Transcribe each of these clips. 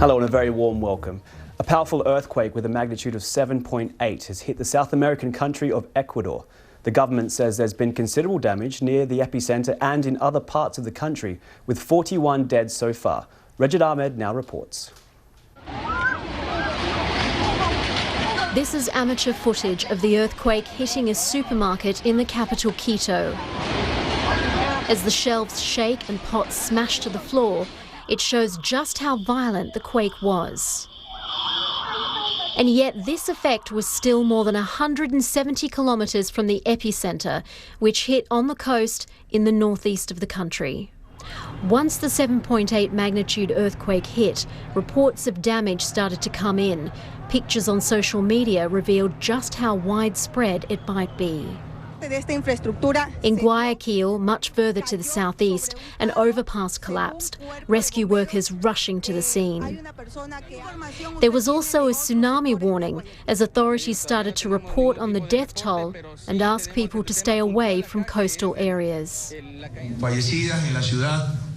Hello and a very warm welcome. A powerful earthquake with a magnitude of 7.8 has hit the South American country of Ecuador. The government says there's been considerable damage near the epicenter and in other parts of the country, with 41 dead so far. Rejid Ahmed now reports. This is amateur footage of the earthquake hitting a supermarket in the capital, Quito. As the shelves shake and pots smash to the floor, it shows just how violent the quake was. And yet this effect was still more than 170 kilometres from the epicenter, which hit on the coast in the northeast of the country. Once the 7.8 magnitude earthquake hit, reports of damage started to come in. Pictures on social media revealed just how widespread it might be. In Guayaquil, much further to the southeast, an overpass collapsed, rescue workers rushing to the scene. There was also a tsunami warning as authorities started to report on the death toll and ask people to stay away from coastal areas.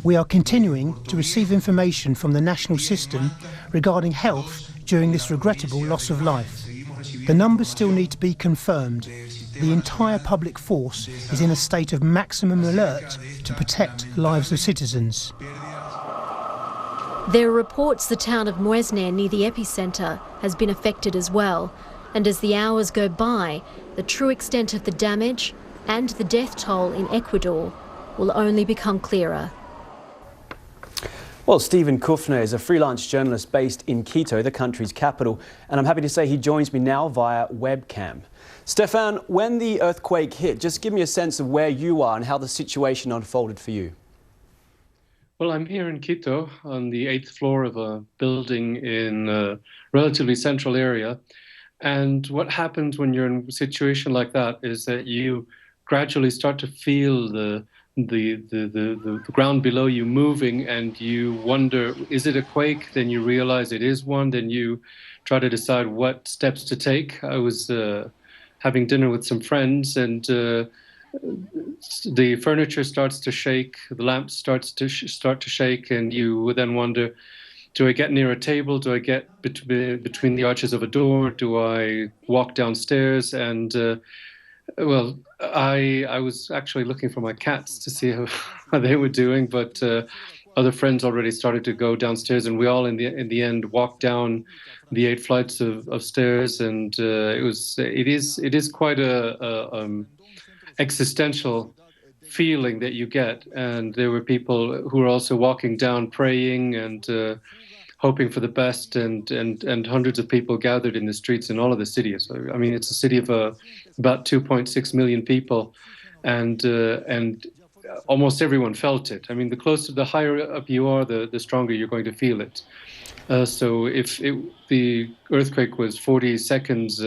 We are continuing to receive information from the national system regarding health during this regrettable loss of life. The numbers still need to be confirmed. The entire public force is in a state of maximum alert to protect the lives of citizens. There are reports the town of Muesne near the epicenter has been affected as well. And as the hours go by, the true extent of the damage and the death toll in Ecuador will only become clearer. Well, Stephen Kufner is a freelance journalist based in Quito, the country's capital, and I'm happy to say he joins me now via webcam. Stefan, when the earthquake hit, just give me a sense of where you are and how the situation unfolded for you. Well, I'm here in Quito on the 8th floor of a building in a relatively central area. And what happens when you're in a situation like that is that you gradually start to feel the ground below you moving, and you wonder, is it a quake? Then you realize it is one. Then you try to decide what steps to take. I was having dinner with some friends, and the furniture starts to shake, the lamp starts to shake, and you would then wonder, do I get near a table? Do I get between the arches of a door? Do I walk downstairs? And well, I was actually looking for my cats to see how they were doing, but other friends already started to go downstairs, and we all in the end walked down the 8 flights of stairs, and it is quite a existential feeling that you get. And there were people who were also walking down praying and hoping for the best, and hundreds of people gathered in the streets in all of the cities. I mean, it's a city of about 2.6 million people, and almost everyone felt it. I mean, the higher up you are, the stronger you're going to feel it. So if the earthquake was 40 seconds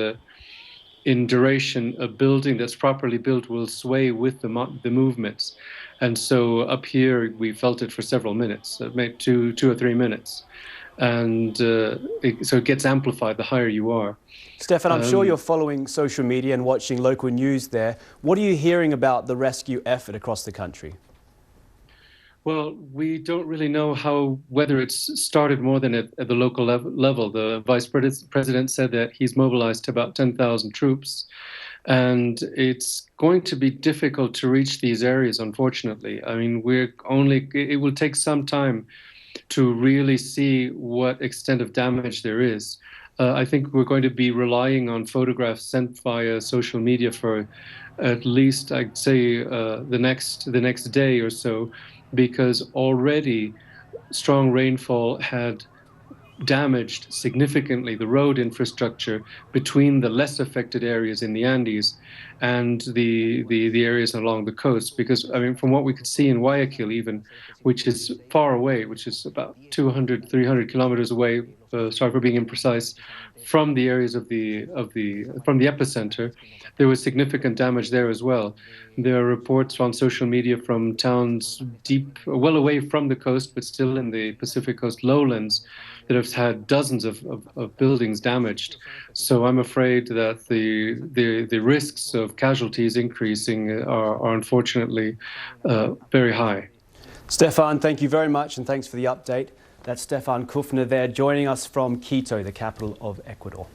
in duration, a building that's properly built will sway with the movements. And so up here, we felt it for several minutes, maybe two or 3 minutes. And so it gets amplified the higher you are. Stefan, I'm sure you're following social media and watching local news there. What are you hearing about the rescue effort across the country? Well, we don't really know whether it's started more than at the local level. The vice president said that he's mobilized about 10,000 troops, and it's going to be difficult to reach these areas, unfortunately. I mean, it will take some time to really see what extent of damage there is. I think we're going to be relying on photographs sent via social media for at least, I'd say, the next day or so, because already strong rainfall had damaged significantly the road infrastructure between the less affected areas in the Andes and the areas along the coast. Because, I mean, from what we could see in Guayaquil even, which is far away, which is about 200, 300 kilometers away, sorry for being imprecise, from the areas from the epicenter, there was significant damage there as well. There are reports on social media from towns well away from the coast, but still in the Pacific Coast lowlands, that have had dozens of buildings damaged. So I'm afraid that the risks of casualties increasing are unfortunately very high. Stefan, thank you very much, and thanks for the update. That's Stefan Kufner there, joining us from Quito, the capital of Ecuador.